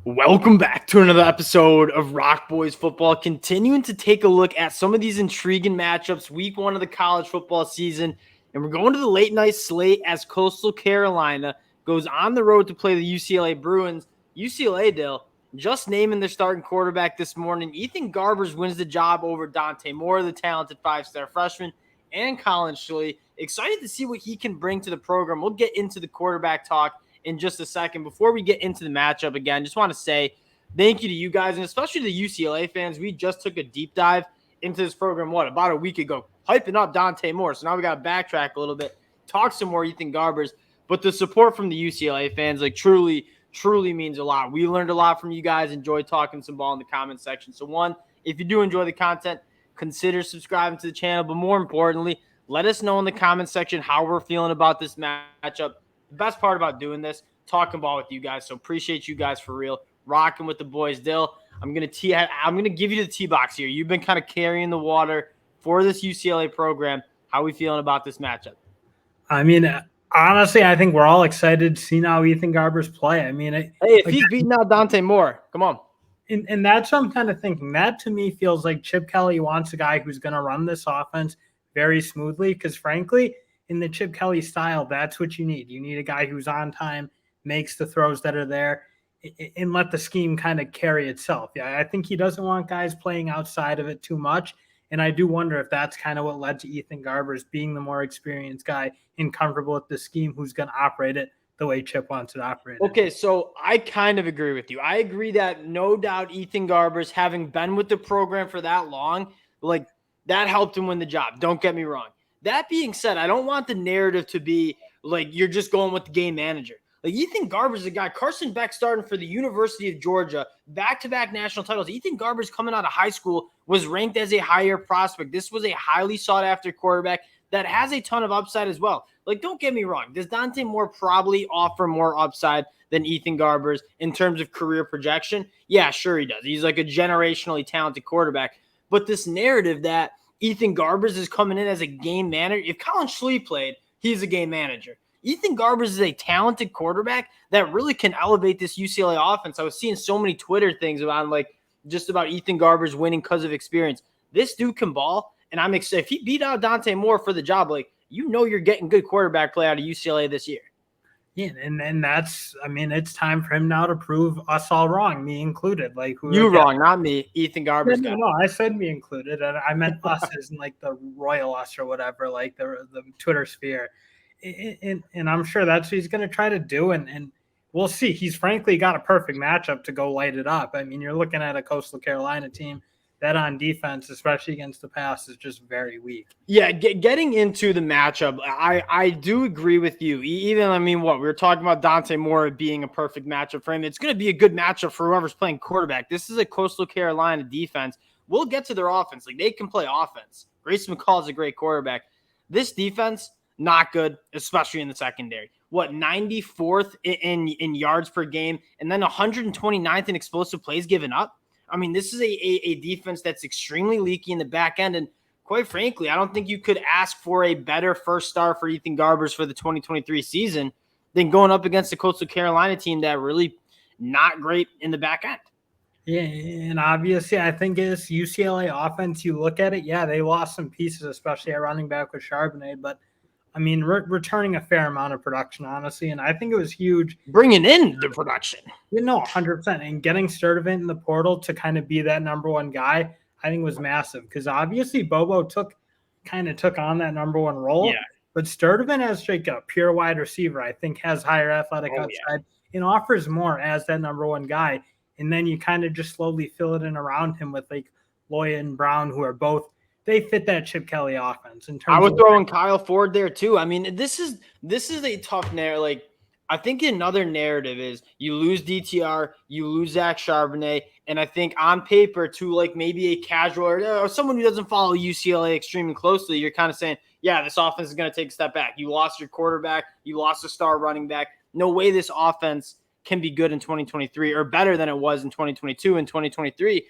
Welcome back to another episode of Rock Boys Football, continuing to take a look at some of these intriguing matchups, week one of the college football season, and we're going to the late night slate as Coastal Carolina goes on the road to play the UCLA Bruins. UCLA, Dill, just naming their starting quarterback this morning. Ethan Garbers wins the job over Dante Moore, the talented five-star freshman, and Colin Schley. Excited to see what he can bring to the program. We'll get into the quarterback talk in just a second. Before we get into the matchup again, just want to say thank you to you guys, and especially the UCLA fans. We just took a deep dive into this program, about a week ago, hyping up Dante Moore. So now we got to backtrack a little bit, talk some more Ethan Garbers. But the support from the UCLA fans, truly means a lot. We learned a lot from you guys, enjoyed talking some ball in the comment section. So one, if you do enjoy the content, consider subscribing to the channel. But more importantly, let us know in the comment section how we're feeling about this matchup. The best part about doing this, talking ball with you guys. So appreciate you guys for real, rocking with the boys. Dill, I'm gonna give you the tee box here. You've been kind of carrying the water for this UCLA program. How are we feeling about this matchup? I mean, honestly, I think we're all excited to see now Ethan Garbers play. I mean, if he's beating out Dante Moore, come on. And that's what I'm kind of thinking. That to me feels like Chip Kelly wants a guy who's going to run this offense very smoothly. Because frankly, in the Chip Kelly style, that's what you need. You need a guy who's on time, makes the throws that are there, and let the scheme kind of carry itself. Yeah, I think he doesn't want guys playing outside of it too much. And I do wonder if that's kind of what led to Ethan Garbers being the more experienced guy and comfortable with the scheme who's going to operate it the way Chip wants it operated. Okay, so I kind of agree with you. I agree that no doubt Ethan Garbers, having been with the program for that long, that helped him win the job. Don't get me wrong. That being said, I don't want the narrative to be you're just going with the game manager. Ethan Garbers is a guy, Carson Beck starting for the University of Georgia, back-to-back national titles. Ethan Garbers coming out of high school was ranked as a higher prospect. This was a highly sought-after quarterback that has a ton of upside as well. Don't get me wrong. Does Dante Moore probably offer more upside than Ethan Garbers in terms of career projection? Yeah, sure he does. He's a generationally talented quarterback. But this narrative that Ethan Garbers is coming in as a game manager, if Colin Schley played, he's a game manager. Ethan Garbers is a talented quarterback that really can elevate this UCLA offense. I was seeing so many Twitter things about just about Ethan Garbers winning because of experience. This dude can ball, and I'm excited. If he beat out Dante Moore for the job, you're getting good quarterback play out of UCLA this year. Yeah, and that's, it's time for him now to prove us all wrong, me included. You wrong, not me. Ethan Garbers. No, I said me included, and I meant us as in the royal us or whatever, the Twitter sphere. And I'm sure that's what he's going to try to do, and we'll see. He's frankly got a perfect matchup to go light it up. You're looking at a Coastal Carolina team that on defense, especially against the pass, is just very weak. Yeah, getting into the matchup, I do agree with you. Even, we were talking about Dante Moore being a perfect matchup for him. It's going to be a good matchup for whoever's playing quarterback. This is a Coastal Carolina defense. We'll get to their offense. They can play offense. Grayson McCall is a great quarterback. This defense, not good, especially in the secondary. 94th in yards per game, and then 129th in explosive plays given up? This is a defense that's extremely leaky in the back end, and quite frankly, I don't think you could ask for a better first start for Ethan Garbers for the 2023 season than going up against the Coastal Carolina team that really not great in the back end. Yeah, and obviously I think it's UCLA offense. You look at it, yeah, they lost some pieces, especially at running back with Charbonnet, but returning a fair amount of production, honestly, and I think it was huge. Bringing in the production. 100%. And getting Sturdivant in the portal to kind of be that number one guy, I think was massive because obviously Bobo took on that number one role. Yeah. But Sturdivant as a pure wide receiver, I think has higher athletic upside and offers more as that number one guy. And then you kind of just slowly fill it in around him with Loya and Brown, who are both, they fit that Chip Kelly offense. I would throw in Kyle Ford there too. This is a tough narrative. I think another narrative is you lose DTR, you lose Zach Charbonnet, and I think on paper to maybe a casual or someone who doesn't follow UCLA extremely closely, you're kind of saying, yeah, this offense is going to take a step back. You lost your quarterback, you lost a star running back. No way this offense can be good in 2023 or better than it was in 2022 and 2023.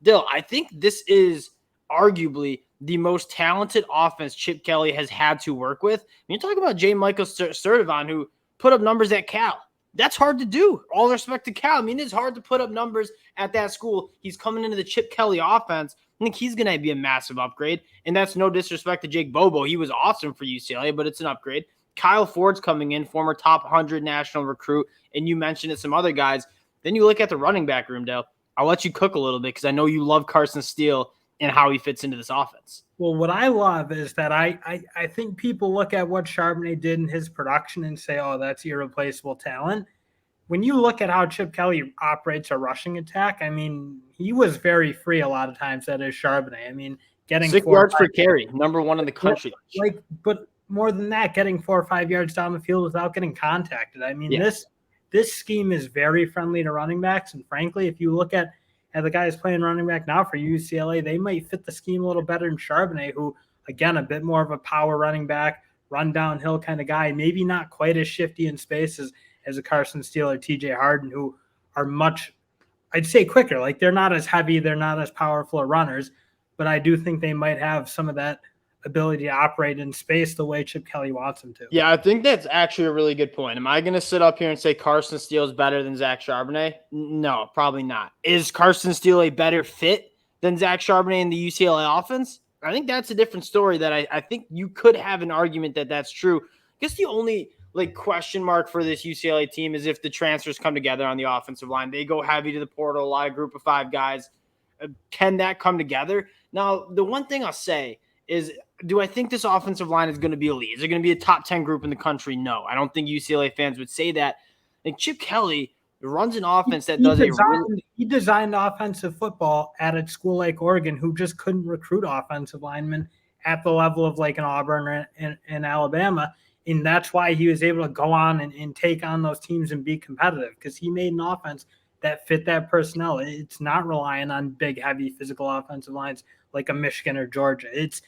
Dill, I think this is arguably the most talented offense Chip Kelly has had to work with. You're talking about J. Michael Sturdivant, who put up numbers at Cal. That's hard to do. All respect to Cal. I mean, it's hard to put up numbers at that school. He's coming into the Chip Kelly offense. I think he's going to be a massive upgrade. And that's no disrespect to Jake Bobo. He was awesome for UCLA, but it's an upgrade. Kyle Ford's coming in, former top 100 national recruit. And you mentioned it, some other guys. Then you look at the running back room, Dale. I'll let you cook a little bit because I know you love Carson Steele and how he fits into this offense. Well, what I love is that I think people look at what Charbonnet did in his production and say, oh, that's irreplaceable talent. When you look at how Chip Kelly operates a rushing attack, I mean, he was very free a lot of times. That is Charbonnet. I mean, getting 6 yards per carry, number 1 in the country. But more than that, getting 4 or 5 yards down the field without getting contacted. I mean, this scheme is very friendly to running backs. And frankly, if you look at the guys playing running back now for UCLA, they might fit the scheme a little better than Charbonnet, who, again, a bit more of a power running back, run downhill kind of guy, maybe not quite as shifty in space as a Carson Steele or TJ Harden, who are much, I'd say, quicker. Like, they're not as heavy, they're not as powerful of runners, but I do think they might have some of that ability to operate in space the way Chip Kelly wants them to. Yeah, I think that's actually a really good point. Am I going to sit up here and say Carson Steele is better than Zach Charbonnet? No, probably not. Is Carson Steele a better fit than Zach Charbonnet in the UCLA offense? I think that's a different story that I think you could have an argument that that's true. I guess the only question mark for this UCLA team is if the transfers come together on the offensive line. They go heavy to the portal, a lot of group of 5 guys. Can that come together? Now, the one thing I'll say is, do I think this offensive line is going to be elite? Is it going to be a top 10 group in the country? No, I don't think UCLA fans would say that. And Chip Kelly runs an offense that he designed offensive football at a school like Oregon, who just couldn't recruit offensive linemen at the level of like an Auburn and Alabama. And that's why he was able to go on and take on those teams and be competitive, because he made an offense that fit that personnel. It's not relying on big, heavy physical offensive lines like a Michigan or Georgia. It's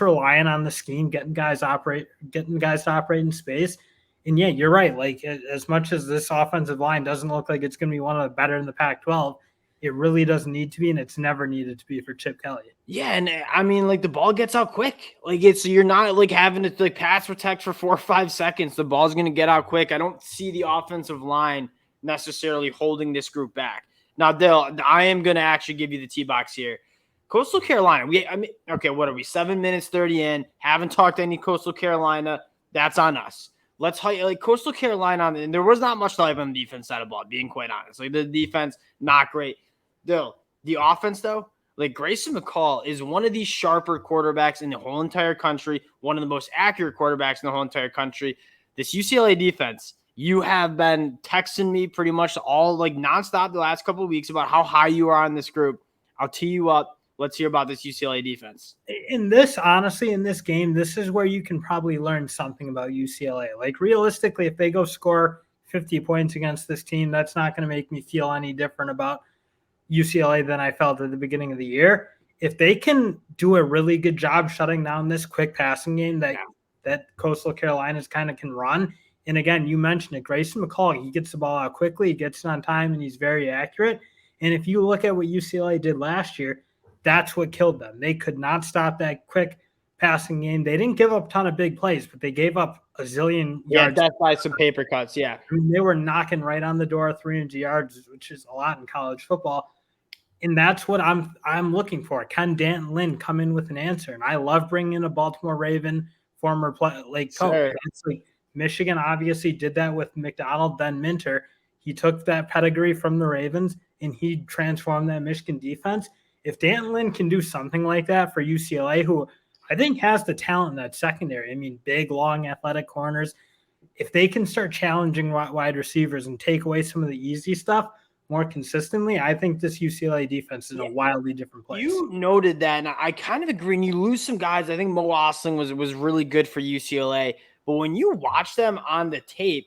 relying on the scheme, getting guys to operate in space. And yeah, you're right. Like, as much as this offensive line doesn't look like it's going to be one of the better in the Pac-12, it really doesn't need to be, and it's never needed to be for Chip Kelly. Yeah, and I mean, the ball gets out quick. You're not having to pass protect for 4 or 5 seconds. The ball's going to get out quick. I don't see the offensive line necessarily holding this group back. Now, Dale, I am going to actually give you the T-box here. Coastal Carolina, what are we, 7 minutes 30 in, haven't talked to any Coastal Carolina. That's on us. Let's highlight Coastal Carolina, and there was not much to hype on the defense side of the ball, being quite honest. The defense, not great. Though, the offense, though, Grayson McCall is one of the sharper quarterbacks in the whole entire country, one of the most accurate quarterbacks in the whole entire country. This UCLA defense, you have been texting me pretty much all nonstop the last couple of weeks about how high you are on this group. I'll tee you up. Let's hear about this UCLA defense. In this game, this is where you can probably learn something about UCLA. Realistically, if they go score 50 points against this team, that's not going to make me feel any different about UCLA than I felt at the beginning of the year. If they can do a really good job shutting down this quick passing game that Coastal Carolina's kind of can run, and again, you mentioned it, Grayson McCall, he gets the ball out quickly, he gets it on time, and he's very accurate. And if you look at what UCLA did last year, that's what killed them. They could not stop that quick passing game. They didn't give up a ton of big plays, but they gave up a zillion yards. Yeah, that's by some paper cuts, yeah. I mean, they were knocking right on the door 300 yards, which is a lot in college football. And that's what I'm looking for. Can D'Anton Lynn come in with an answer? And I love bringing in a Baltimore Raven former coach. That's Michigan obviously did that with McDonald, then Minter. He took that pedigree from the Ravens, and he transformed that Michigan defense. If D'Anton Lynn can do something like that for UCLA, who I think has the talent in that secondary, I mean, big, long, athletic corners, if they can start challenging wide receivers and take away some of the easy stuff more consistently, I think this UCLA defense is a wildly different place. You noted that, and I kind of agree. And you lose some guys. I think Mo Osling was really good for UCLA. But when you watch them on the tape,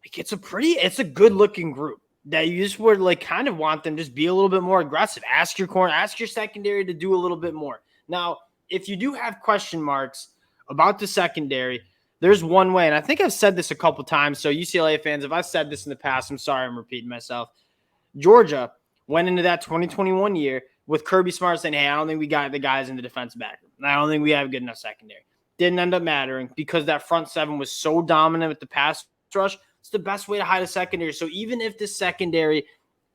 it's a good-looking group that you just would kind of want them to just be a little bit more aggressive. Ask your corner, ask your secondary to do a little bit more. Now, if you do have question marks about the secondary, there's one way, and I think I've said this a couple times, so UCLA fans, if I've said this in the past, I'm sorry I'm repeating myself. Georgia went into that 2021 year with Kirby Smart saying, hey, I don't think we got the guys in the defensive backroom. I don't think we have good enough secondary. Didn't end up mattering because that front seven was so dominant with the pass rush. It's the best way to hide a secondary. So even if the secondary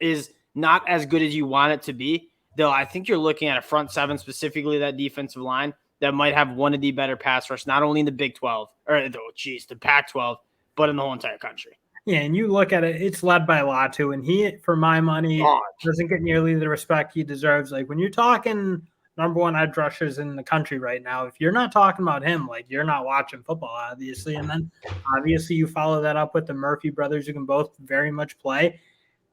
is not as good as you want it to be, though, I think you're looking at a front seven, specifically that defensive line, that might have one of the better pass rush, not only in the Big 12, or the Pac-12, but in the whole entire country. Yeah, and you look at it, it's led by Latu, and he, for my money, doesn't get nearly the respect he deserves. Like, when you're talking number one edge rushers in the country right now, if you're not talking about him, like, you're not watching football, obviously. And then, obviously, you follow that up with the Murphy brothers, who can both very much play.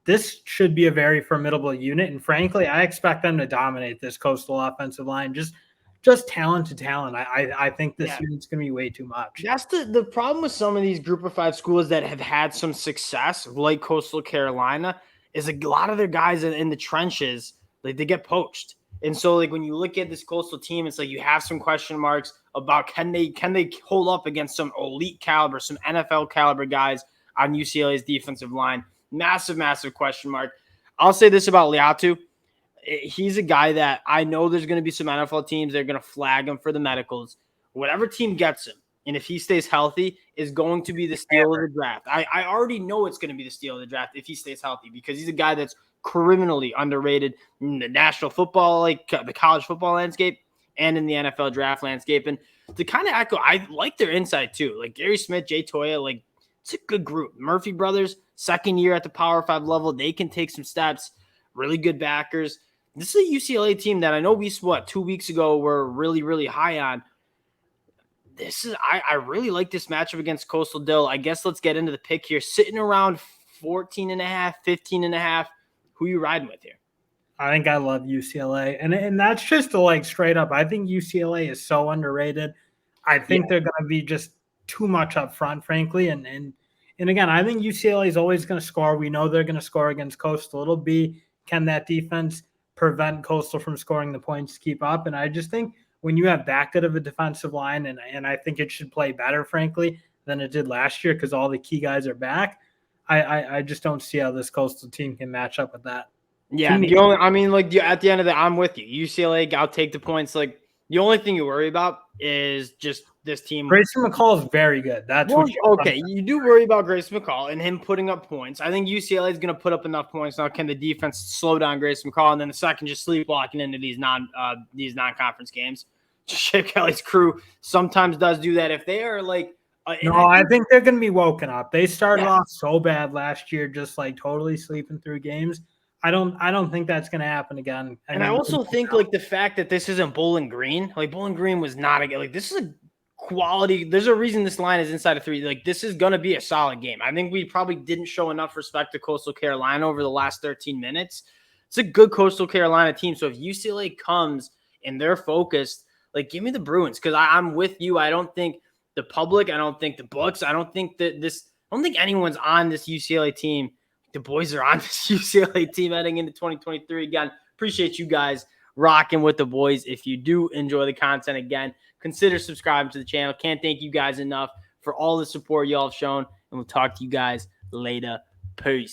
This should be a very formidable unit, and frankly, I expect them to dominate this Coastal offensive line. Just talent to talent. I think this unit's going to be way too much. That's the problem with some of these group of five schools that have had some success, like Coastal Carolina, is a lot of their guys in the trenches, like, they get poached. And so, like, when you look at this Coastal team, it's like you have some question marks about can they hold up against some elite caliber, some NFL caliber guys on UCLA's defensive line. Massive, massive question mark. I'll say this about Liatu. He's a guy that I know there's going to be some NFL teams that are going to flag him for the medicals. Whatever team gets him, and if he stays healthy, is going to be the steal of the draft. I already know it's going to be the steal of the draft if he stays healthy, because he's a guy that's criminally underrated in the national football, like the college football landscape, and in the NFL draft landscape. And to kind of echo, I like their insight too. Like Gary Smith, Jay Toya, like, it's a good group. Murphy brothers, second year at the Power 5 level, they can take some steps. Really good backers. This is a UCLA team that I know 2 weeks ago were really, really high on. I really like this matchup against Coastal Dill. I guess let's get into the pick here. Sitting around 14.5, 15.5. Who you riding with here? I think I love UCLA. And that's just like straight up. I think UCLA is so underrated. I think they're going to be just too much up front, frankly. And again, I think UCLA is always going to score. We know they're going to score against Coastal. It'll be, can that defense prevent Coastal from scoring the points to keep up? And I just think when you have that good of a defensive line, and I think it should play better, frankly, than it did last year, because all the key guys are back. I just don't see how this Coastal team can match up with that. Yeah, at the end of the, I'm with you. UCLA, I'll take the points. Like, the only thing you worry about is just this team. Grayson McCall is very good. You do worry about Grayson McCall and him putting up points. I think UCLA is going to put up enough points. Now, can the defense slow down Grayson McCall, and then the second just sleepwalking into these non-conference games? Chip Kelly's crew sometimes does do that. If they are like, I think they're going to be woken up. They started off so bad last year, just like totally sleeping through games. I don't think that's going to happen again. And I also think like the fact that this isn't Bowling Green, like Bowling Green was not this is a quality. There's a reason this line is inside of 3. Like, this is going to be a solid game. I think we probably didn't show enough respect to Coastal Carolina over the last 13 minutes. It's a good Coastal Carolina team. So if UCLA comes and they're focused, like, give me the Bruins, because I'm with you. I don't think the public, I don't think the books, I don't think anyone's on this UCLA team. The boys are on this UCLA team heading into 2023. Again, appreciate you guys rocking with the boys. If you do enjoy the content, again, consider subscribing to the channel. Can't thank you guys enough for all the support y'all have shown, and we'll talk to you guys later. Peace.